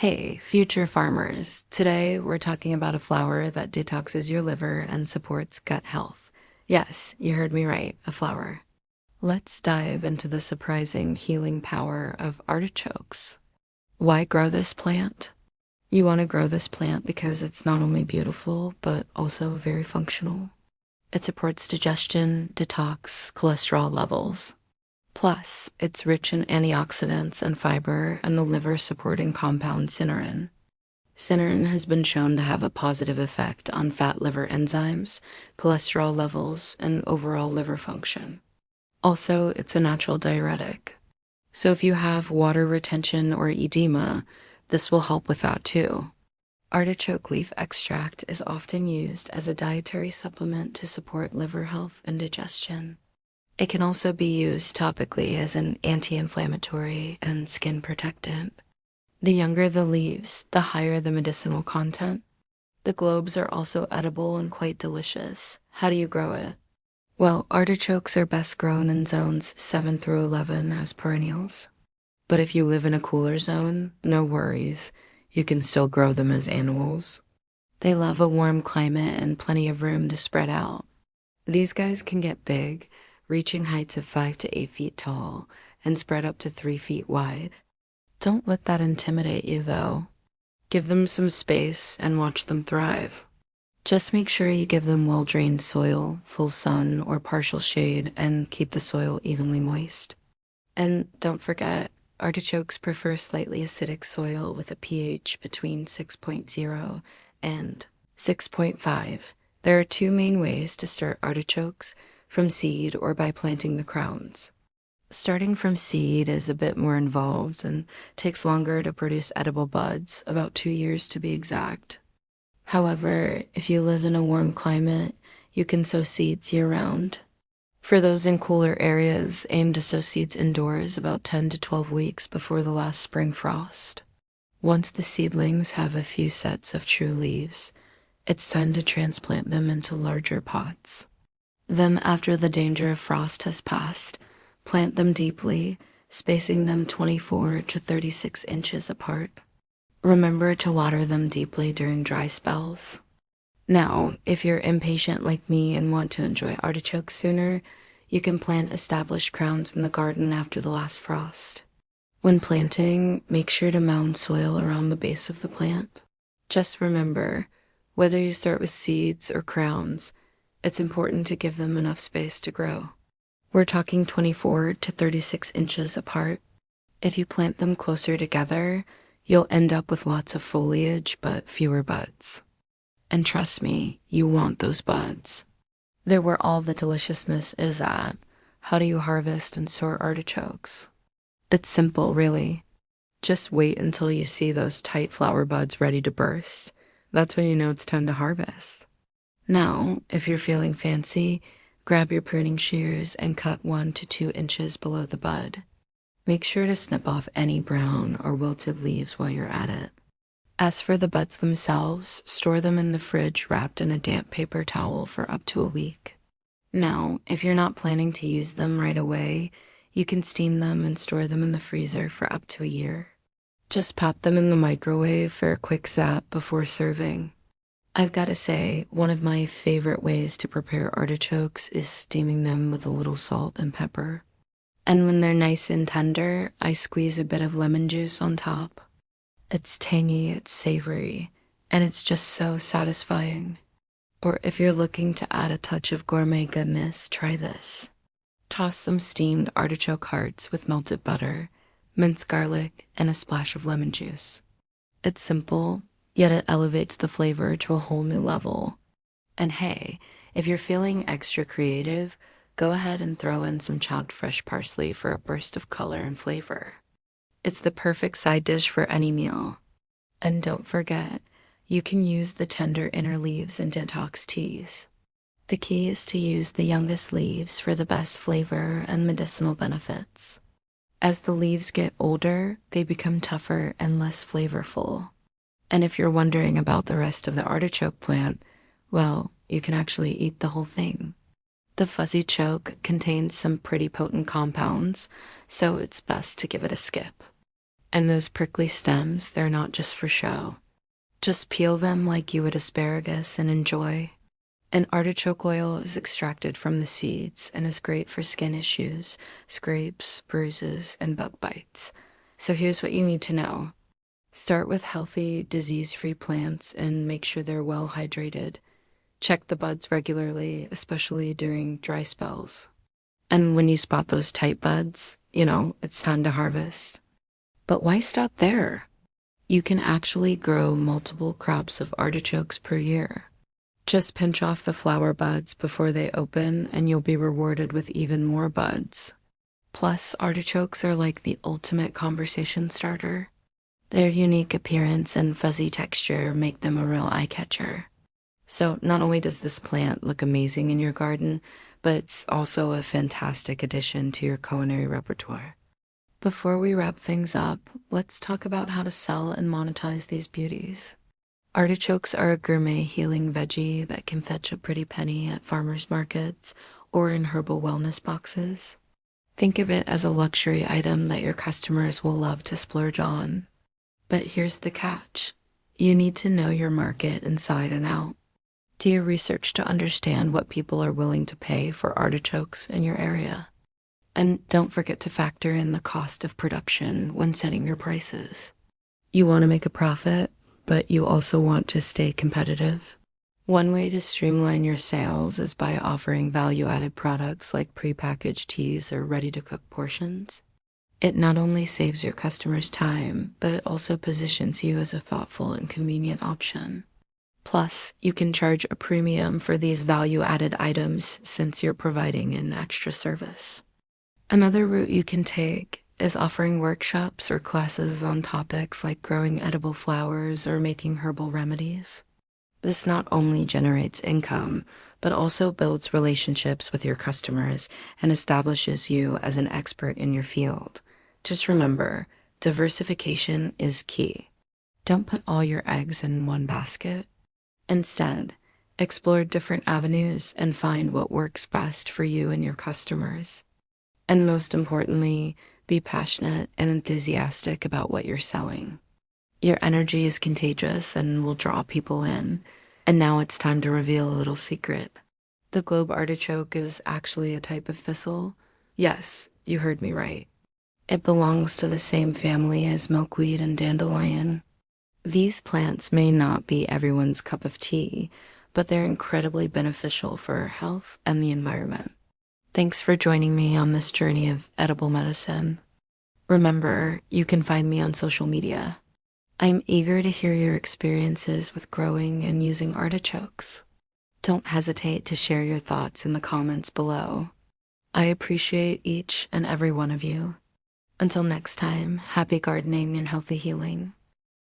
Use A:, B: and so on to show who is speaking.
A: Hey, future farmers. Today we're talking about a flower that detoxes your liver and supports gut health. Yes, you heard me right, a flower. Let's dive into the surprising healing power of artichokes. Why grow this plant? You want to grow this plant because it's not only beautiful, but also very functional. It supports digestion, detox, cholesterol levels. Plus, it's rich in antioxidants and fiber and the liver-supporting compound cynarin. Cynarin has been shown to have a positive effect on fat liver enzymes, cholesterol levels, and overall liver function. Also, it's a natural diuretic. So if you have water retention or edema, this will help with that too. Artichoke leaf extract is often used as a dietary supplement to support liver health and digestion. It can also be used topically as an anti-inflammatory and skin protectant. The younger the leaves, the higher the medicinal content. The globes are also edible and quite delicious. How do you grow it? Well, artichokes are best grown in zones 7 through 11 as perennials. But if you live in a cooler zone, no worries. You can still grow them as annuals. They love a warm climate and plenty of room to spread out. These guys can get big, reaching heights of 5 to 8 feet tall and spread up to 3 feet wide. Don't let that intimidate you, though. Give them some space and watch them thrive. Just make sure you give them well-drained soil, full sun, or partial shade, and keep the soil evenly moist. And don't forget, artichokes prefer slightly acidic soil with a pH between 6.0 and 6.5. There are two main ways to start artichokes: from seed or by planting the crowns. Starting from seed is a bit more involved and takes longer to produce edible buds, about 2 years to be exact. However, if you live in a warm climate, you can sow seeds year-round. For those in cooler areas, aim to sow seeds indoors about 10 to 12 weeks before the last spring frost. Once the seedlings have a few sets of true leaves, it's time to transplant them into larger pots. Then, after the danger of frost has passed, plant them deeply, spacing them 24 to 36 inches apart. Remember to water them deeply during dry spells. Now, if you're impatient like me and want to enjoy artichokes sooner, you can plant established crowns in the garden after the last frost. When planting, make sure to mound soil around the base of the plant. Just remember, whether you start with seeds or crowns, it's important to give them enough space to grow. We're talking 24 to 36 inches apart. If you plant them closer together, you'll end up with lots of foliage but fewer buds. And trust me, you want those buds. They're where all the deliciousness is at. How do you harvest and store artichokes? It's simple, really. Just wait until you see those tight flower buds ready to burst. That's when you know it's time to harvest. Now, if you're feeling fancy, grab your pruning shears and cut 1 to 2 inches below the bud. Make sure to snip off any brown or wilted leaves while you're at it. As for the buds themselves, store them in the fridge wrapped in a damp paper towel for up to a week. Now, if you're not planning to use them right away, you can steam them and store them in the freezer for up to a year. Just pop them in the microwave for a quick zap before serving. I've got to say, one of my favorite ways to prepare artichokes is steaming them with a little salt and pepper. And when they're nice and tender, I squeeze a bit of lemon juice on top. It's tangy, it's savory, and it's just so satisfying. Or if you're looking to add a touch of gourmet goodness, try this. Toss some steamed artichoke hearts with melted butter, minced garlic, and a splash of lemon juice. It's simple, yet it elevates the flavor to a whole new level. And hey, if you're feeling extra creative, go ahead and throw in some chopped fresh parsley for a burst of color and flavor. It's the perfect side dish for any meal. And don't forget, you can use the tender inner leaves in detox teas. The key is to use the youngest leaves for the best flavor and medicinal benefits. As the leaves get older, they become tougher and less flavorful. And if you're wondering about the rest of the artichoke plant, well, you can actually eat the whole thing. The fuzzy choke contains some pretty potent compounds, so it's best to give it a skip. And those prickly stems, they're not just for show. Just peel them like you would asparagus and enjoy. And artichoke oil is extracted from the seeds and is great for skin issues, scrapes, bruises, and bug bites. So here's what you need to know. Start with healthy, disease-free plants and make sure they're well hydrated. Check the buds regularly, especially during dry spells. And when you spot those tight buds, it's time to harvest. But why stop there? You can actually grow multiple crops of artichokes per year. Just pinch off the flower buds before they open and you'll be rewarded with even more buds. Plus, artichokes are like the ultimate conversation starter. Their unique appearance and fuzzy texture make them a real eye-catcher. So not only does this plant look amazing in your garden, but it's also a fantastic addition to your culinary repertoire. Before we wrap things up, let's talk about how to sell and monetize these beauties. Artichokes are a gourmet healing veggie that can fetch a pretty penny at farmers markets or in herbal wellness boxes. Think of it as a luxury item that your customers will love to splurge on. But here's the catch. You need to know your market inside and out. Do your research to understand what people are willing to pay for artichokes in your area. And don't forget to factor in the cost of production when setting your prices. You want to make a profit, but you also want to stay competitive. One way to streamline your sales is by offering value-added products like prepackaged teas or ready-to-cook portions. It not only saves your customers time, but it also positions you as a thoughtful and convenient option. Plus, you can charge a premium for these value-added items since you're providing an extra service. Another route you can take is offering workshops or classes on topics like growing edible flowers or making herbal remedies. This not only generates income, but also builds relationships with your customers and establishes you as an expert in your field. Just remember, diversification is key. Don't put all your eggs in one basket. Instead, explore different avenues and find what works best for you and your customers. And most importantly, be passionate and enthusiastic about what you're selling. Your energy is contagious and will draw people in. And now it's time to reveal a little secret. The globe artichoke is actually a type of thistle. Yes, you heard me right. It belongs to the same family as milkweed and dandelion. These plants may not be everyone's cup of tea, but they're incredibly beneficial for health and the environment. Thanks for joining me on this journey of edible medicine. Remember, you can find me on social media. I'm eager to hear your experiences with growing and using artichokes. Don't hesitate to share your thoughts in the comments below. I appreciate each and every one of you. Until next time, happy gardening and healthy healing.